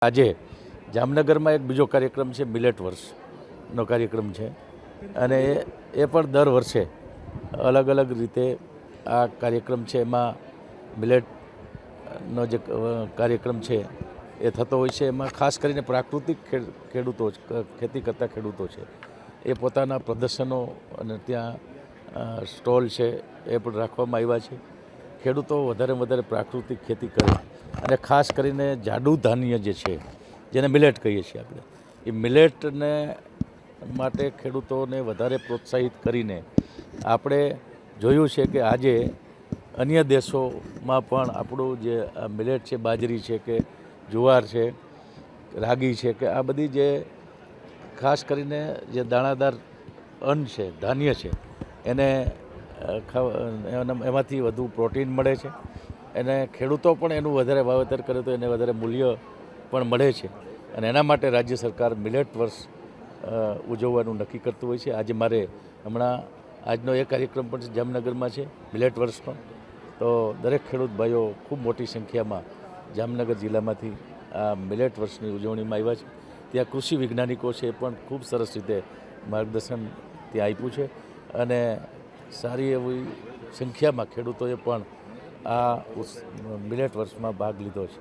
આજે જામનગરમાં એક બીજો કાર્યક્રમ છે, મિલેટ વર્ષનો કાર્યક્રમ છે અને એ પણ દર વર્ષે અલગ અલગ રીતે આ કાર્યક્રમ છે. એમાં મિલેટનો જે કાર્યક્રમ છે એ થતો હોય છે. એમાં ખાસ કરીને પ્રાકૃતિક ખેડૂતો, ખેતી કરતા ખેડૂતો છે, એ પોતાના પ્રદર્શનો અને ત્યાં સ્ટોલ છે એ પણ રાખવામાં આવ્યા છે. ખેડૂતો વધારે પ્રાકૃતિક ખેતી કરે અને ખાસ કરીને જાડુ ધાન્ય જે છે, જેને મિલેટ કહીએ છીએ આપણે, એ મિલેટને માટે ખેડૂતોને વધારે પ્રોત્સાહિત કરીને આપણે જોયું છે કે આજે અન્ય દેશોમાં પણ આપણું જે મિલેટ છે, બાજરી છે કે જુવાર છે, રાગી છે કે આ બધી જે ખાસ કરીને જે દાણાદાર અન્ન છે, ધાન્ય છે, એને એમાંથી વધુ પ્રોટીન મળે છે. એને ખેડૂતો પણ એનું વધારે વાવેતર કરે તો એને વધારે મૂલ્ય પણ મળે છે અને એના માટે રાજ્ય સરકાર મિલેટ વર્ષ ઉજવવાનું નક્કી કરતું હોય છે. આજે મારે આજનો એ કાર્યક્રમ પણ જામનગરમાં છે, મિલેટ વર્ષનો. તો દરેક ખેડૂત ભાઈઓ ખૂબ મોટી સંખ્યામાં જામનગર જિલ્લામાંથી આ મિલેટ વર્ષની ઉજવણીમાં આવ્યા છે. ત્યાં કૃષિ વૈજ્ઞાનિકો છે એ પણ ખૂબ સરસ રીતે માર્ગદર્શન ત્યાં આપ્યું છે અને સારી એવી સંખ્યામાં ખેડૂતોએ પણ આ મિલેટ વર્ષમાં ભાગ લીધો છે.